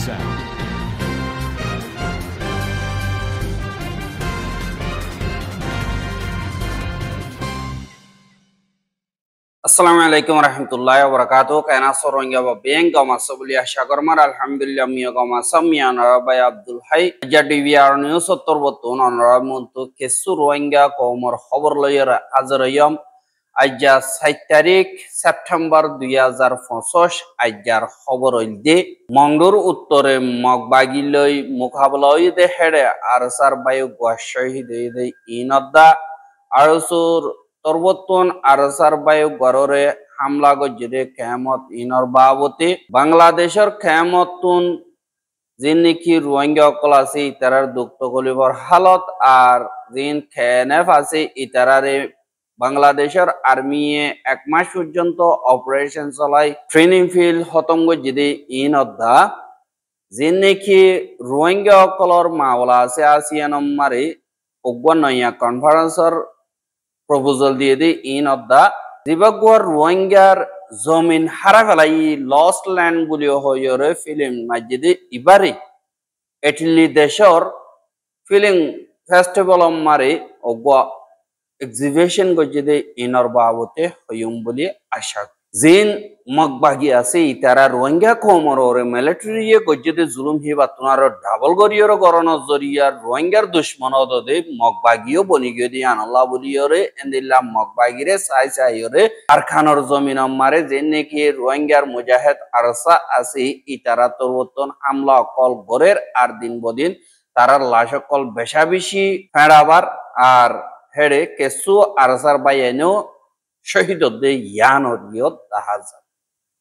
sound. Assalamualaikum warahmatullahi wabarakatuh. Kena sorongnya babeng gama sebelia syagormar alhamdulillah miya gama samia narabai Abdul Hai. Jadi biar news otor botun onar muntu kesu rohingya komor khobor loyer azrayam aja 7 tarik September 2025 ajar khobor olde Mongdur uttore Mogbagi loi mukhabaloi de hede arsar bayu gwa shahid de inadda arusur Torbotun Arasar Bayu Gorore Hamla Gojide Kamot Inor Baboti Bangladeshor Kamotun Ziniki Rohingya Kolasi Itarar Dukto Goliver Halot আর জিন খেনেফ আছে ইতারারে বাংলাদেশের army এক মাস পর্যন্ত operation চালাই training field খতম গজিদে in অধ্যা জিন নেকি Rohingya colour মাওলা আছে আসিয়ানম মারে অগ্বা নয়া কনফারেন্সর proposal দিয়ে দি ইন অফ দা জিবাগুয়ার রোহিঙ্গার জমিন হারা ফেলাই লস্ট ল্যান্ড বলিও হইরে ফিল্ম মাজিদে ইবারে এটলি দেশর ফিলিং ফেস্টিভ্যাল মারে অগwa এক্সিবিশন গজিদে ইনর বাবতে হইম বলি আশা জিন মগবাগি আছে ইতারা রোহিঙ্গা কোমররে মিলিটারি গজিদে জুলুম হিবা তুনার ডাবল গরিয়র গরন জরিয়া রোহিঙ্গার দুশমন দদে মগবাগিও বনিগি দি আনাল্লাহ বলিয়রে এন্দিল্লা মগবাগিরে সাই সাইয়রে আরখানর জমিন মারে জিন নেকি রোহিঙ্গার মুজাহিদ আরসা আছে ইতারা তরবতন হামলা কল গরের আর দিন বদিন তারার লাশ কল বেশা বেশি ফেড়াবার আর হেড়ে কেসু আরসার বাইয়েনো শহীদ দে ইয়ানরিয়ত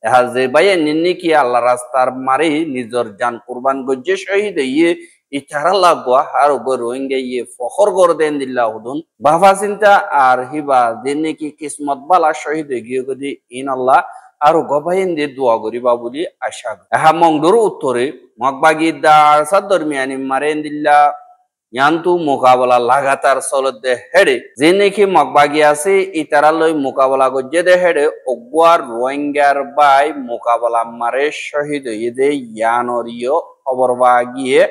তাহাজে বাইয়ে নিন্নি কি আল্লাহ রাস্তার মারি নিজর জান কুরবান গজ্জে শহীদ ইয়ে ইতারা লাগোয়া আর রোহিঙ্গা ইয়ে ফখর গর দেন দিল্লা হুদুন বাবা চিন্তা আর হিবা দিনে কি কিসমত বালা শহীদ গিয়ে গদি ইন আল্লাহ আর গবাইন দে দোয়া করিবা বলি আশা হা মংদুর উত্তরে মগবাগি দার সাদ দরমিয়ানি মারেন দিল্লা Yantu mukabala lagatar solot de hede ziniki magbagi ase itaraloi mukabala gojje de hede ogwar rohinggar bai mukabala mare shahid yede yanoriyo oborbagiye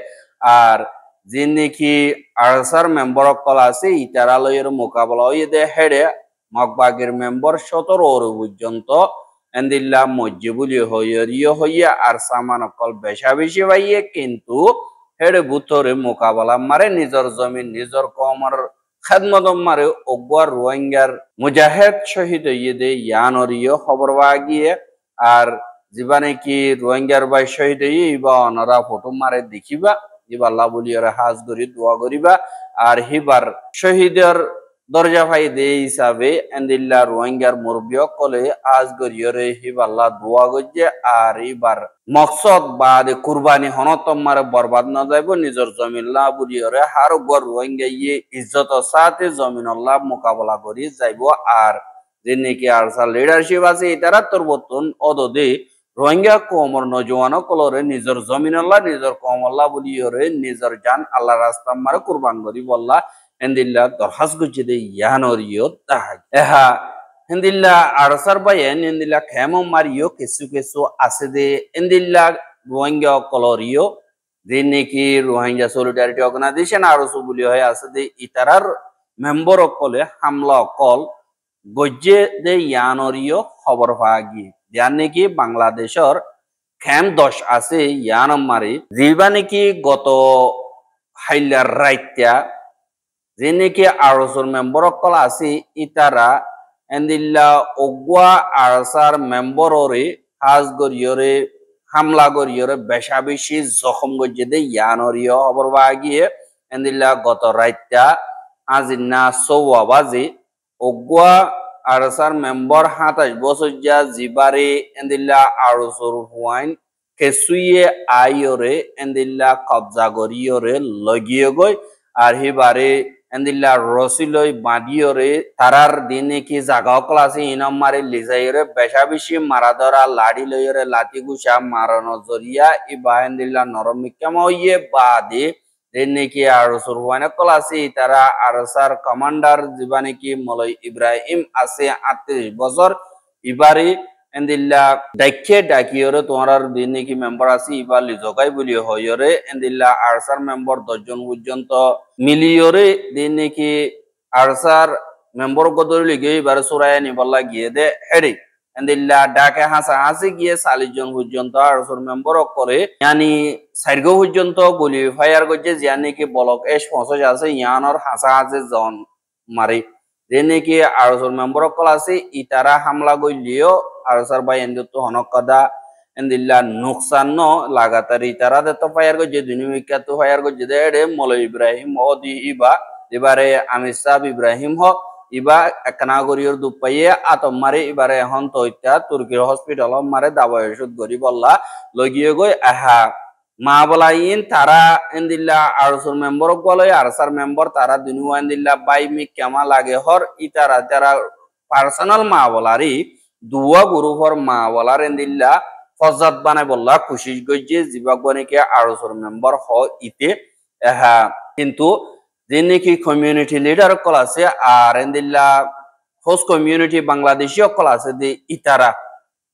ar ziniki arsar member kol ase itaraloir mukabala yede hede magbagir member 17 or purjonto endilla mojjibuli hoyoriyo hoya ar saman kol besha beshi baiye kintu হেড়ে বুতরে মোকাবেলা মারে নিজর জমিন নিজর কমর খেদমত মারে অগওয়ার রোহিঙ্গার মুজাহিদ শহীদ ইয়েদে ইয়ানরিয় খবর গিয়ে আর জীবানে কি রোহিঙ্গার বাই শহীদ ইবা অনরা ফটো মারে দেখিবা ইবা আল্লাহ বলিয়রে হাজ করি দোয়া করিবা আর হিবার শহীদের দরজা ভাই দে হিসাবে এন্দিল্লা রোহিঙ্গার মুরব্বিয় কলে আজ গরিয়রে হিবাল্লাহ দোয়া গজ্জে আর এবার মকসদ বাদ কুরবানি হনতম মারে বরবাদ না যাইব নিজর জমিন লা বুলিয়রে হার গর রোহিঙ্গা ইয়ে ইজ্জত সাথে জমিন আল্লাহ মোকাবেলা করি যাইব আর যে নাকি আরসা লিডারশিপ আছে এটারা তরবতন অদদে রোহিঙ্গা কোমর নজওয়ান কলরে নিজর জমিন আল্লাহ নিজর কম আল্লাহ বুলিয়রে নিজর জান আল্লাহ রাস্তা মারে কুরবান করি বল্লা এন্দিল্লা দরহাস গুজিদে ইয়ানরিয়ো তাহাগ এহা এন্দিল্লা আরসার বাইন এন্দিল্লা খেমো মারিও কিছু কিছু আছে দে এন্দিল্লা রোহিঙ্গা কলরিও যে নাকি রোহিঙ্গা সলিডারিটি অর্গানাইজেশন আরসু বলি হয় আছে দে ইতারার মেম্বার কলে হামলা কল গজ্জে দে ইয়ানরিয়ো খবর ভাগি যার নাকি বাংলাদেশের খেম 10 আছে ইয়ান মারি জিবা নাকি গত হাইলার রাইত্যা যে নাকি আরসর মেম্বার কল আছে ইতারা এন্দিল্লা অগওয়া আরসার মেম্বররে হাজ গরিয়রে হামলা গরিয়রে বেশা বেশি জখম গজ্জে দে ইয়ানরিয় খবর বাগিয়ে এন্দিল্লা গত রাইত্যা আজিনা 16 বাজে অগওয়া আরসার মেম্বার 27 বছর যা জিবারে এন্দিল্লা আরসর হুয়াইন কেসুয়ে আইয়রে এন্দিল্লা কবজা গরিয়রে লগিয়ে গই আর হিবারে এন্দিল্লা রসিলই বাঁধিয়রে তারার দিনে কি জাগা ক্লাসে ইনাম মারে লিজাইরে বেশা বেশি মারা ধরা লাড়ি লইরে লাতি গুসা মারানো জরিয়া ইবা এন্দিল্লা নরম মিকামা হইয়ে বাদে দিনে কি আর সুরওয়ানা ক্লাসে তারা আরসার কমান্ডার জীবানে কি মলয় ইব্রাহিম আছে 38 বছর ইবারে এন্দিল্লা ডাইকে ডাকিয়রে তোমার দিন নাকি মেম্বার আছে ইবা লিজগাই বলি হয়রে এন্দিল্লা আরসার মেম্বার 10 জন পর্যন্ত মিলিয়রে দিন নাকি আরসার মেম্বার গদর লিগে এবার সুরায় নিবল্লা গিয়ে দে হেডি এন্দিল্লা ডাকে হাসা হাসি গিয়ে 40 জন পর্যন্ত আরসার মেম্বার করে ইয়ানি সাইরগো পর্যন্ত গুলি ফায়ার করছে জিয়ানি কি বলক এস পৌঁছে আছে ইয়ানর হাসা হাসে জন মারি যে নাকি আরসার মেম্বার কল আছে ইতারা হামলা গইলিও আরসার বাই এন্দিত হনকদা এন্দিল্লা নুকসান ন লাগাতার ইতারা দে তো ফায়ার করছে দুনিয়া তো ফায়ার করছে দে এডে মৌলা ইব্রাহিম ওদি ইবা এবারে আমির সাহেব ইব্রাহিম হ ইবা একনাগরীর দুপাইয়ে আতম মারে এবারে এখন তো ইত্যা তুর্কির হসপিটাল মারে দাবা ওষুধ গরি বললা লগিয়ে গই আহা মা বলাইন তারা এন্দিল্লা আরসুর মেম্বার বলে আরসার মেম্বার তারা দুনিয়া এন্দিল্লা বাই মি কেমা লাগে হর ইতারা তারা পার্সোনাল মা বলারি দুয়া গ্রুপর মা বলার এন্দিল্লা ফজাত বানাই বললা খুশি গইছে জীবাগনিকে আরসুর মেম্বার হ ইতে আহা কিন্তু যে নাকি কমিউনিটি লিডার কল আছে আর এন্দিল্লা হোস্ট কমিউনিটি বাংলাদেশি কল আছে যে ইতারা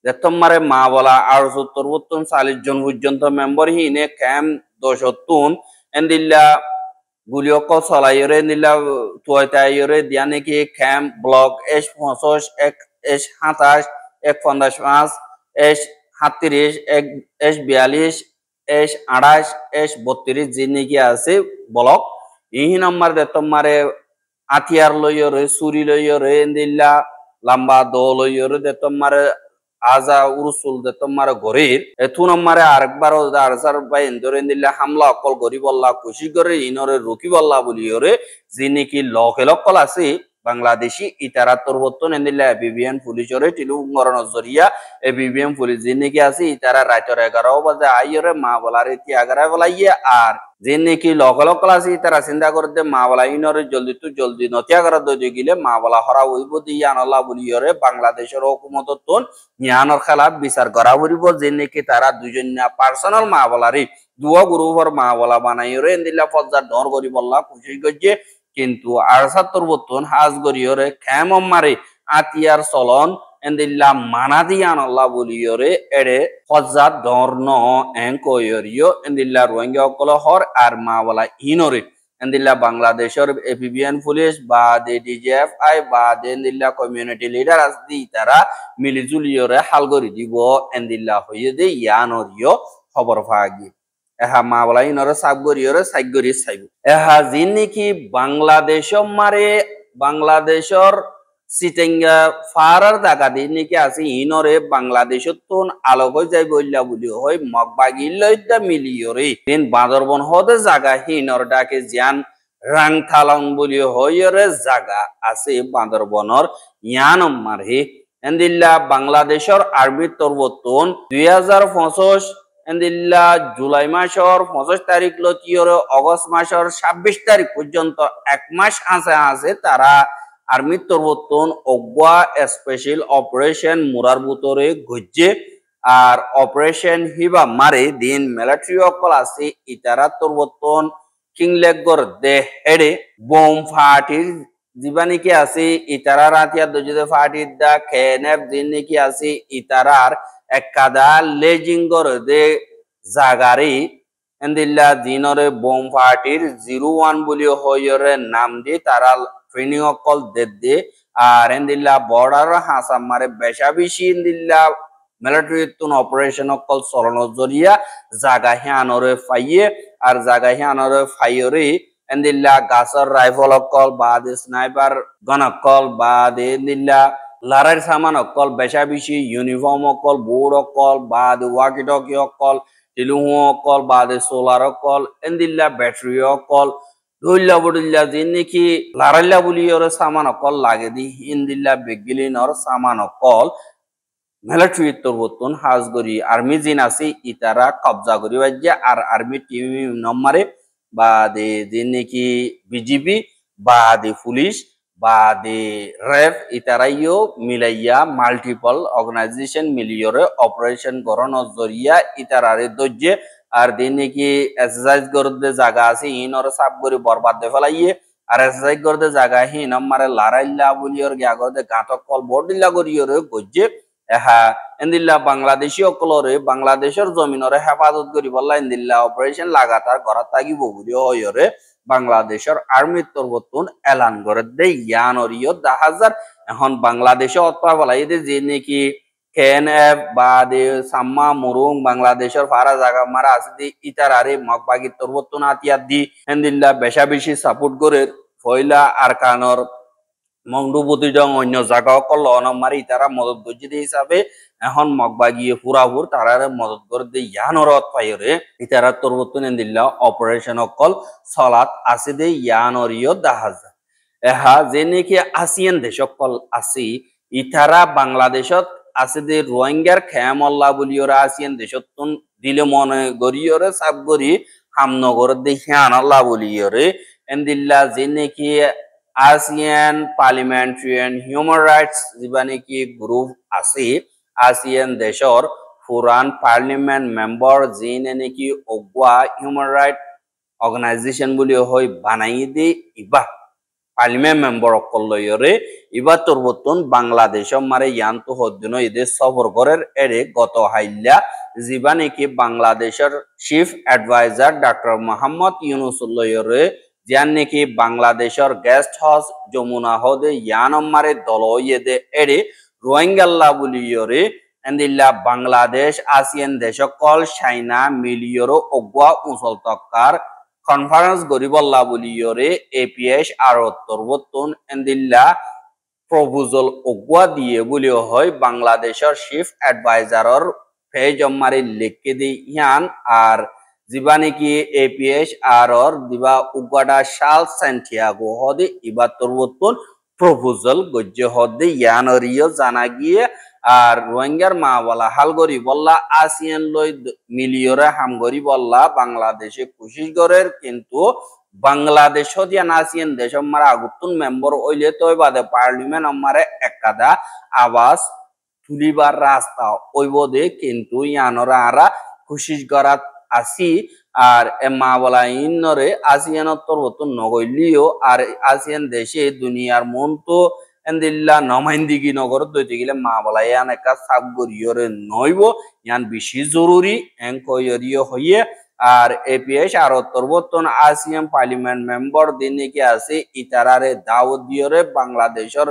যে তোমারে মা বলা আর 70 জন পর্যন্ত মেম্বার হিনে ক্যাম্প 200 এন্দিল্লা গুলিয়ক চলাইরে এন্দিল্লা তুয়াইতাইরে দিয়া নাকি ক্যাম্প ব্লক এস 65 এস 27 এক 55 এস 37 এক এস 42 এস 28 এস 32 যে নাকি আছে ব্লক এই নাম্বার দে তোমারে আতিয়ার লইয়রে সুরি লইয়রে এন্দিল্লা লম্বা দো লইয়রে দে তোমারে আজা উরুসুল দে তোমার গরির এথু নম্বরে আরেকবার আরসার বাই এন্দরে এন্দিল্লা হামলা অকল গরি বললা খুশি করে ইনরে রুকি বললা বলিয়রে যিনি কি লকল আছে বাংলাদেশি ইতারা তোরবর্তন এন্দিল্লা এবিবিএন পুলিশরে টিলু গরন জরিয়া এবিবিএন পুলিশ যিনি কি আছে ইতারা রাইতর 11 বাজে আইয়রে মা বলার ইতি আগারা বলাইয়ে আর যিনি কি লকল আছে ইতারা চিন্তা করতে মা বলা ইনরে জলদি নতিয়া করা দই গিলে মা বলা হরা হইব দিয়া আনলা বলিয়রে বাংলাদেশের হুকুমতন নিয়ানোর খেলা বিচার করা হইব যে নাকি তারা দুজন না পার্সোনাল মা বলারি দুয়া গ্রুপর মা বলা বানাইরে এন্দিল্লা ফজ্জার ডর করি বললা খুশি গজে কিন্তু আরসাত্তর বর্তন হাজ গরিয়রে খেম মারে আতিয়ার চলন এন্দিল্লা মানা দিয়ান আল্লাহ বলিয়রে এড়ে ফজ্জার ডর ন এঙ্কয়রিও এন্দিল্লা রোহিঙ্গা অকল হর আর মা বলা ইনরে এন্দিল্লা বাংলাদেশের এপিবিএন পুলিশ বা দে ডিজিএফআই বা দে এন্দিল্লা কমিউনিটি লিডার আসদি তারা মিলিজুলিয়রে হালগরি দিব এন্দিল্লা হইয়ে দে ইয়ানরিও খবর ফাগি এহা মা বলা ইনরে সাবগরিয়রে সাইগরি সাইব এহা জিন নাকি বাংলাদেশ মারে বাংলাদেশর সিটেঙ্গা ফারার জায়গা দিয়ে নাকি আছে ইনরে বাংলাদেশত তুন আলোক হয়ে যাই বললা বলি হয় মগবাগিল্লা মিলিয়রে দিন বাঁদরবন হতে জায়গা হিনর ডাকে জিয়ান রাং থালং বলি হইরে জায়গা আছে বাঁদরবনর ইয়ান মারে এন্দিল্লা বাংলাদেশর আর্মি তরবতন 2025 এন্দিল্লা জুলাই মাসর 25 তারিখ লতিয়রে অগস্ট মাসর 26 তারিখ পর্যন্ত এক মাস আছে তারা আর্মি তরবতন অগুয়া স্পেশাল অপারেশন মুরার বুতরে গজ্জে আর অপারেশন হিবা মারে দিন মিলিটারি অকল আছে ইতারা তরবতন কিংলেগর দে হেডে বোম ফাটির জীবানি কি আছে ইতারা রাতিয়া দজে ফাটির দা খেনেব দিন কি আছে ইতারার একাদা লেজিংগর দে জাগারি এন্দিল্লা দিনরে বোম ফাটির 01 বলি হইরে নাম দি তারা ট্রেনিং অকল দে আর এন্দিল্লা বর্ডার হাসাম মারে বেশা বেশি এন্দিল্লা মিলিটারি তুন অপারেশন অকল চলন জরিয়া জাগা হিয়ানরে ফাইয়ে আর জাগা হিয়ানরে ফাইয়রে এন্দিল্লা গাছর রাইফল অকল বা দে স্নাইপার গন অকল বা দে এন্দিল্লা লারার সামান অকল বেশা বেশি ইউনিফর্ম অকল বোর্ড অকল বা দে ওয়াকি টকি অকল টিলুহু অকল বা দে সোলার অকল এন্দিল্লা ব্যাটারি অকল ধুল্লা বড়িল্লা যে নাকি লারাইল্লা বলিয়রে সামান অকল লাগে দি ইন্দিল্লা বেগিলিনর সামান অকল মিলিটারি তরবতন হাজগরি আর্মি জিন আছে ইতারা কবজা করি বাজ্যা আর আর্মি টিম নম্বরে বা দে যে নাকি বিজিবি বা দে পুলিশ বা দে রেফ ইতারাইও মিলাইয়া মাল্টিপল অর্গানাইজেশন মিলিয়রে অপারেশন গরন জরিয়া ইতারারে দজ্জে আর দিন নাকি এক্সারসাইজ করতে জায়গা আছে ইনর সাপ করে বরবাদ দে ফেলাইয়ে আর এক্সারসাইজ করতে জায়গা হিন মারে লারাইল্লা বলিয়র গিয়া করতে গাঁতক কল বডিল্লা করিয়রে গজ্জে এহা এন্দিল্লা বাংলাদেশী অকলরে বাংলাদেশের জমিনরে হেফাজত করি বললা এন্দিল্লা অপারেশন লাগাতার করা থাকিব বলি হয়রে বাংলাদেশের আর্মির তরফতুন এলান করে দে ইয়ানরিও 10,000 এখন বাংলাদেশে অত্তা বলাই যে নাকি KNF বা de samma murung Bangladeshor fara jaga mara asdi itarare mokbagi torbotun atiyat di endilla besha beshi support gore foila arkanor মংডুবতী জং অন্য জায়গা অকল অনমারি তারা মদত গজ্জি হিসাবে এখন মগবাগিয়ে পুরাপুর তারারে মদত করে দিয়ে ইয়ানরত পাইরে ইতারা তরবতুন দিল্লা অপারেশন অকল সলাত আছে দে ইয়ানরিও দাহাজা এহা যে নাকি আসিয়ান দেশ অকল আসি ইতারা বাংলাদেশত আছে দে রোহিঙ্গার খেয়ামল্লা বলিওরা আসিয়ান দেশতুন দিলে মনে গরিয়রে সাব গরি হামনগর দে হিয়ানাল্লা বলিওরে এন্দিল্লা যে নাকি ASEAN Parliamentary and Human Rights জীবানে কি গ্রুপ আছে ASEAN দেশর ফুরান পার্লামেন্ট মেম্বার জিনে নাকি ওগা হিউম্যান রাইট অর্গানাইজেশন বলি হয় বানাই দে ইবা পার্লামেন্ট মেম্বার অকলয়রে ইবা তরবতন বাংলাদেশ মারে ইয়ান্ত হদ্দিন এদের সফর করের এরে গত হাইল্লা জীবানে কি বাংলাদেশের চিফ অ্যাডভাইজার ডক্টর মোহাম্মদ ইউনুসুল্লাহরে যান নাকি বাংলাদেশের গেস্ট হাউস যমুনা হদে ইয়ানমারে দলইয়েদে এড়ে রোহিঙ্গাল্লা বলিয়রে এন্দিল্লা বাংলাদেশ আসিয়ান দেশকল চাইনা মিলিয়রো অগুয়া উসল তক্কার কনফারেন্স গরিবল্লা বলিয়রে এপিএস আর তরবতন এন্দিল্লা প্রপোজাল অগুয়া দিয়ে বলিও হয় বাংলাদেশের চিফ অ্যাডভাইজারর পেজ মারে লিখে দি ইয়ান আর জীবানে কি এপিএস আর দিবা উগাডা শাল সান্টিয়াগো হদে ইবা তরবতন প্রপোজাল গজ্য হদে ইয়ানরিও জানা গিয়ে আর রোহিঙ্গার মা বলা হালগরি বললা আসিয়ান লই মিলিয়রে হামগরি বললা বাংলাদেশে কোশিশ করের কিন্তু বাংলাদেশ হদিয়ান আসিয়ান দেশ মারা আগুতুন মেম্বার ওইলে তো বাদে পার্লামেন্ট আমারে একাদা আওয়াজ তুলিবার রাস্তা ওইবদে কিন্তু ইয়ানরা আরা কোশিশ করা আসি আর মা বলা ইন্নরে আসিয়ান তরবতন নগইলিও আর আসিয়ান দেশে দুনিয়ার মন তো এন্দিল্লা নমাইন্দিগি নগর দইতে গেলে মা বলা ইয়ান একটা সাবগরিয়রে নইব ইয়ান বেশি জরুরি এঙ্কয়রিও হইয়ে আর এপিএস আর তরবতন আসিয়ান পার্লামেন্ট মেম্বার দিনে কি আছে ইতারারে দাওয়াত দিয়রে বাংলাদেশের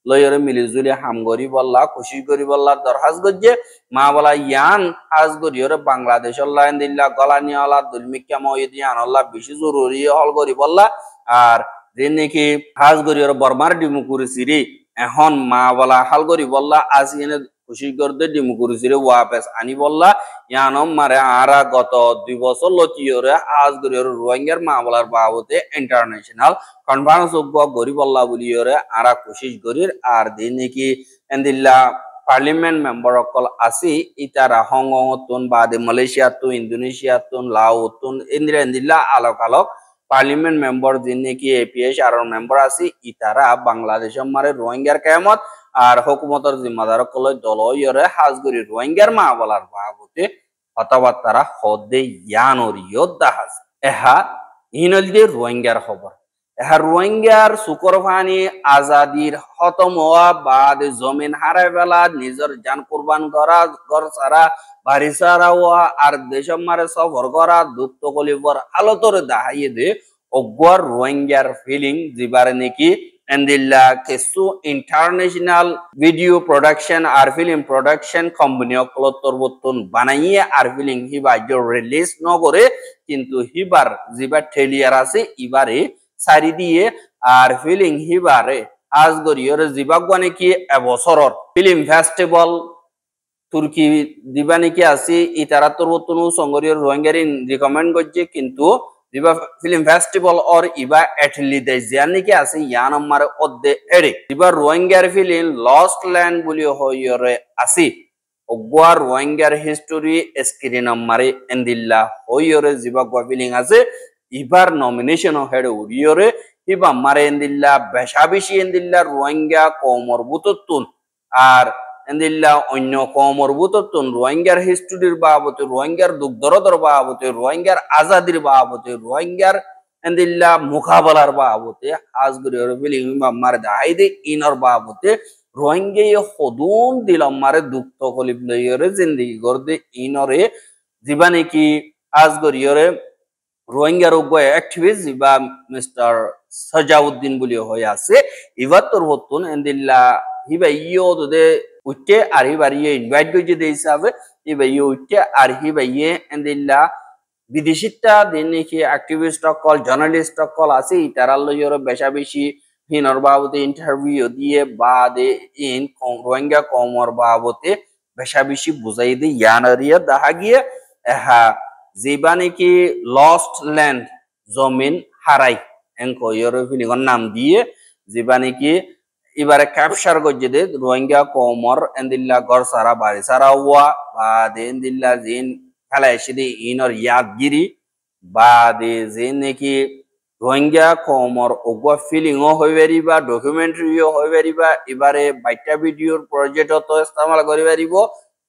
লয়রে মিলিজুলি হামগরি বললা খুশি করি বললা দরহাজ গজ্জে মা বলা ইয়ান হাজ গরিয়রে বাংলাদেশের লাইন দিল্লা গলানিয়ালা দুলমিকা ময়দিয়ান আল্লাহ বেশি জরুরি হল করি বললা আর যে নাকি হাজ গরিয়রে বর্মার ডিমুকুরিসিরি এখন মা বলা হাল করি বললা আসিয়ানে খুশি করতে ডিমুকুরিসিরি ওয়াপেস আনি বললা ইয়ানম মারে আরা গত 2 বছর লতিয়রে হাজ গরিয়রে রোহিঙ্গার মা বলার বাবতে ইন্টারন্যাশনাল কনফারেন্স গরি বললা বলিয়রে আরা কোশিশ গরির আর দিন নাকি এন্দিল্লা পার্লামেন্ট মেম্বার অকল আসি ইতারা হংকং বাদে মালয়েশিয়া তো ইন্দোনেশিয়া তো লাও তো এন্দিল্লা আলোক আলোক পার্লামেন্ট মেম্বার যিনি নাকি এপিএস আর মেম্বার আসি ইতারা বাংলাদেশের মারে রোহিঙ্গার কেয়ামত আর হুকুমতের জিম্মাদার কলে দলইরে হাজগরি রোহিঙ্গার মা বলার বাবতে কথাবার্তা হদে ইয়ানরিও দাহাজ এহা ইনলদে রোহিঙ্গার খবর এহা রোহিঙ্গার সুকরফানি আজাদির খতম হওয়া বাদ জমিন হারাই ফেলা নিজের জান কুরবান করা ঘর সারা বাড়ি সারা হওয়া আর দেশের মারে সফর করা দুঃখ কলিবর আলোতরে দাহাইয়ে দে অগর রোহিঙ্গার ফিলিং জিবারে নাকি এন্দিল্লা কেসু ইন্টারন্যাশনাল ভিডিও প্রোডাকশন আর ফিল্ম প্রোডাকশন কোম্পানি অকল তরবতন বানাইয়ে আর ফিলিং হিবা রিলিজ নগরে কিন্তু হিবার জিবা ঠেলিয়ার আছে ইবারে সারি দিয়ে আর ফিলিং হিবারে আজগরিয়র জিবাগওয়ানে কি এবছরর ফিল্ম ফেস্টিভ্যাল তুর্কি দিবা নাকি আছে ইতারা তরবতন সংগরিয়র রোহিঙ্গারিন রিকমেন্ড করছে কিন্তু দিবা ফিল্ম ফেস্টিভ্যাল और ইবা এটলি দেশ জানি আছে ইয়ান আমারে অদে এড়ে দিবা রোহিঙ্গার ফিল্ম লস্ট ল্যান্ড বলি হইরে আছে ওগোয়া রোহিঙ্গার হিস্টোরি স্ক্রিন আমারে এন্দিল্লা হইরে জিবা গো ফিলিং আছে ইবার নমিনেশন হেডে উড়িয়রে ইবা আমারে এন্দিল্লা বেশাবেশি এন্দিল্লা রোহিঙ্গা কমর বুততুন আর এন্দিল্লা অন্য কমর বুততুন রোহিঙ্গার হিস্টোরির বাবতে রোহিঙ্গার দুঃখদরদর বাবতে রোহিঙ্গার আজাদির বাবতে রোহিঙ্গার এন্দিল্লা মুকাবলার বাবতে আজগরিয়র ফিলিং মার দাইদে ইনর বাবতে রোহিঙ্গা হদুন দিলাম মারে দুঃখ কলিপ লইরে জিন্দিগি গর্দে ইনরে জীবানে কি আজ গরিয়রে রোহিঙ্গার উগ্র অ্যাক্টিভিস্ট বা মিস্টার সাজাউদ্দিন বলি হয়ে আছে এবার তোর হতুন এন্দিল্লা হিবা ইয়ো তোদের উঠে আর হিবার ইয়ে ইনভাইট করছে যে হিসাবে হিবা ইয়ে উঠে আর হিবা ইয়ে এন্দিল্লা বিদেশিটা দিন নাকি অ্যাক্টিভিস্ট কল জার্নালিস্ট কল আছে তারা লইয়র বেশা বেশি হিনর বাবতে ইন্টারভিউ দিয়ে বা দে ইন রোহিঙ্গা কমর বাবতে বেশা বেশি বুঝাই দিয়ে ইয়ানারিয়া দেখা গিয়ে হা যেবা নাকি লস্ট ল্যান্ড জমিন হারাই এনকো ইয়র ফিলিংর নাম দিয়ে যেবা নাকি এবারে ক্যাপচার করছে দে রোহিঙ্গা কমর এন্দিল্লা গড় সারা বাড়ি সারা ওয়া বা দে এন্দিল্লা জিন খেলা এসে দিয়ে ইনর ইয়াদগিরি বা দে জিন নাকি রোহিঙ্গা কমর ওগুয়া ফিলিংও হয়ে পারিবা ডকুমেন্টারিও হয়ে পারিবা এবারে বাইটা ভিডিওর প্রজেক্ট তো ইস্তেমাল করে পারিব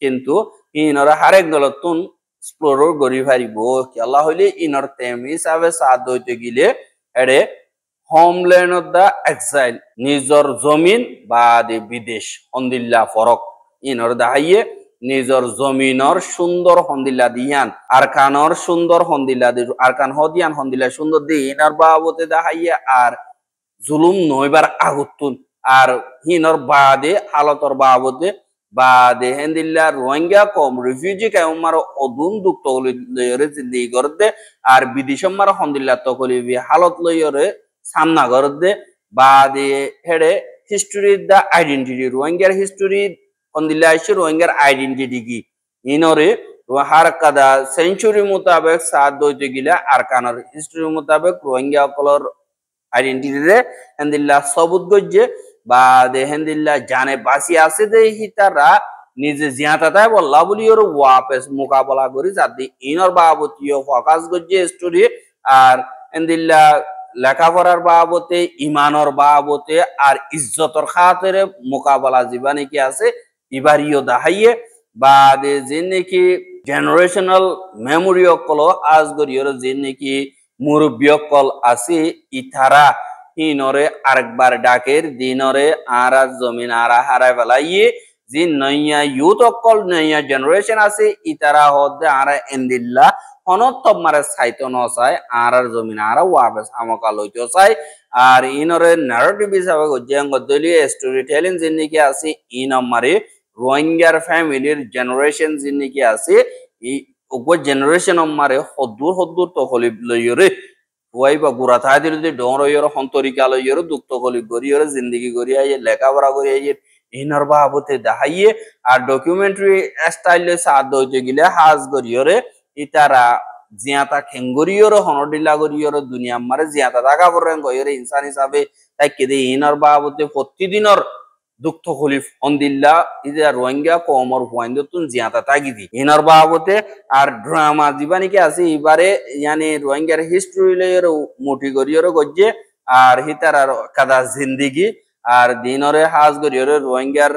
কিন্তু ইনরা হারেক দলতুন এক্সপ্লোর করি পারিব কেলা হইলে ইনর তেম হিসাবে সাথ হইতে গিলে এড়ে হোমল্যান্ড অফ দা এক্সাইল নিজর জমিন বা বিদেশ হন্দিল্লা ফরক ইনর দাহাইয়ে নিজর জমিনর সুন্দর হন্দিল্লা দিয়ান আরকানর সুন্দর হন্দিল্লা দি আরকান হদিয়ান হন্দিল্লা সুন্দর দি ইনর বাবতে দাহাইয়ে আর জুলুম নইবার আগুতুন আর হিনর বাদে হালতর বাবতে বাদে হেন্দিল্লা রোহিঙ্গা কম রিফিউজি কায়মার অদুন দুঃখ লইরে জিন্দি করতে আর বিদেশমার হন্দিল্লা তকলিবি হালত লইরে সামনা করতে বাদে হেডে হিস্টোরি দা আইডেন্টিটি রোহিঙ্গার হিস্টোরি হন্দিল্লা এসে রোহিঙ্গার আইডেন্টিটি কি ইনরে হার কাদা সেঞ্চুরি মোতাবেক সাথ দইতে গিলা আর কানার হিস্টোরি মোতাবেক রোহিঙ্গা কলর আইডেন্টিটি রে হেন্দিল্লা সবুত গজ্জে বা দেহেন্দিল্লা জানে বাসি আছে দে হিতারা নিজে জিয়াতাতায় বললা বলি ওর ওয়াপেস মোকাবেলা করি যাতে ইনর বাবতীয় ফোকাস গজ্জে স্টোরি আর হেন্দিল্লা লেখাপড়ার বাবতে ইমানর বাবতে আর ইজ্জতর খাতিরে মোকাবেলা জীবনে কি আছে ইবারিও দাহাইয়ে বা দে যে নাকি জেনারেশনাল মেমোরি অকল আজ গরিয়র যে নাকি মুরব্বী অকল আছে ইথারা হিনরে আরেকবার ডাকের দিনরে আরা জমিন আরা হারায় ফেলাইয়ে যে নইয়া ইউথ অকল নইয়া জেনারেশন আছে ইতারা হদ্দে আরা এন্দিল্লা অনত্তম মারে সাইতো নসায় আরার জমিন আরা ওয়াবেস আমকাল হইতো চাই আর ইনরে ন্যারেটিভ হিসাবে গজ্জাঙ্গ দলীয় স্টোরি টেলিং জিন্নিকি আছে ইন আমারে রোহিঙ্গার ফ্যামিলির জেনারেশন জিন্নিকি আছে এই ওগো জেনারেশন আমারে হদ্দুর হদ্দুর তো হলি লইরে ওয়াই বা গুড়া থাই দিল যে ডর ইয়র হন্তরিকা লইর দুঃখ কলি গরিয়র জিন্দগি গরিয়া লেখাপড়া করিয়া ইনার বাবতে দেখাইয়ে আর ডকুমেন্টারি স্টাইলে সাথ দইতে গিলে হাজ গরিয়রে ইতারা জিয়াতা খেঙ্গরিয়র হনডিলা গরিয়র দুনিয়া মারে জিয়াতা টাকা পড়েন গইরে ইনসান হিসাবে তাই কেদে ইনার বাবতে প্রতিদিনর দুঃখ খলিফ হন্দিল্লা ইদা রোহিঙ্গা কমর হুয়াইন্দতুন জিয়াতা তাগিদি ইনার বাবতে আর ড্রামা জীবানিকে আছে এবারে ইয়ানি রোহিঙ্গার হিস্ট্রি লয়ের মুঠি গরিয়র গজ্জে আর হিতার কাদা জিন্দিগি আর দিনরে হাজ গরিয়র রোহিঙ্গার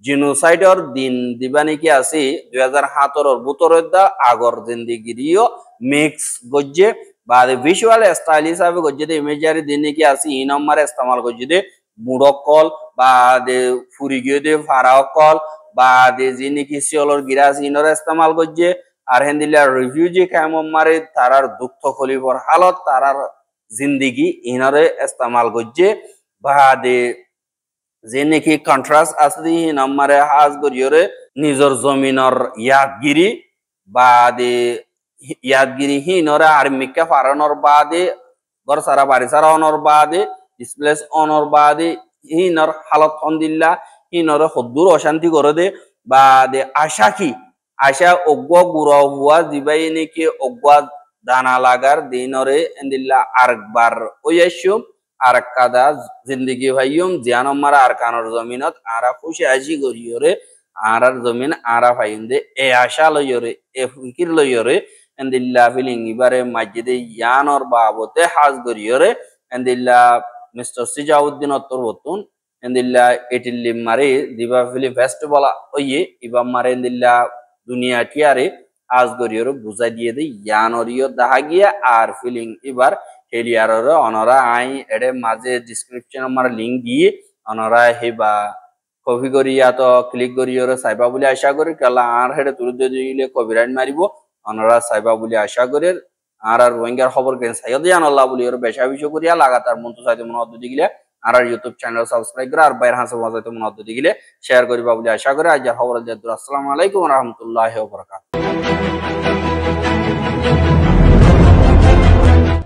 জিনোসাইডর দিন দিবানিকে আছে 2017 বুতরের দা আগর জিন্দিগিরিও মিক্স গজ্জে বা ভিজুয়াল স্টাইল হিসাবে গজ্জে দে ইমেজারি দিন কি আছে ই নম্বরে ইস্তেমাল গজ্জে দে মুড়কল বা দে ফুরিগিয়ে দে ফারাকল বা দে যিনি কি সিওলর গিরাস ইনর ইস্তেমাল গজ্জে আর হেন্দিলা রিফিউজি কায়ম মারে তারার দুঃখ খলিফর হালত তারার জিন্দিগি ইনরে ইস্তেমাল গজ্জে বা দে যে নাকি কন্ট্রাস্ট আসদি নম্বরে হাজ গরিয়রে নিজর জমিনর ইয়াদগিরি বা দে ইয়াদগিরি হিনরে আর্মিকা ফারানোর বাদে গর সারা বাড়ি সারা অনর বাদে ডিসপ্লেস অনর বাদে হিনর হালত হন্দিল্লা হিনরে হদ্দুর অশান্তি করে দে বা দে আশা কি আশা অজ্ঞ গুড় হুয়া দিবাই নাকি অজ্ঞ দানা লাগার দিনরে এন্দিল্লা আরেকবার ওয়াইসুম আর কাদা জিন্দগি ভাইয়ুম জিয়ানম মারা আর কানর জমিনত আরা খুশি আজি গরিয়রে আরার জমিন আরা ভাইম দে এ আশা লইয়রে এ ফিকির লইয়রে এন্দিল্লা ফিলিং ইবারে মসজিদে ইয়ানর বাবতে হাজ গরিয়রে এন্দিল্লা মিস্টার সিজাউদ্দিন অত্তরবতুন এন্দিল্লা এটিল্লি মারে দিবা ফিলি ফেস্টিভাল ওইয়ে ইবা মারে এন্দিল্লা দুনিয়া টিয়ারে আজ গরিয়রে বুঝাই দিয়ে দে ইয়ানরিয় দাহা গিয়া আর ফিলিং এবার হেলিয়াররে অনরা আই এডে মাঝে ডিসক্রিপশন আমার লিংক দিয়ে অনরা হেবা কপি করিয়া তো ক্লিক করিয়া চাইবা বলে আশা করি কেলা আর হেডে তুলে দিলে কপিরাইট মারিব আপনারা চাইবা বলে আশা করি আর রোহিঙ্গার খবর কেন চাইয়া দিয়ে আল্লাহ বলি বেশা বিষয় করিয়া লাগাতার মন তো চাইতে মনে হতে দিলে আর ইউটিউব চ্যানেল সাবস্ক্রাইব করে আর বাইরে হাসে মজাইতে মনে হতে দিলে শেয়ার করিবা বলে আশা করি আজ খবর আসসালামু আলাইকুম রহমতুল্লাহ বরকাত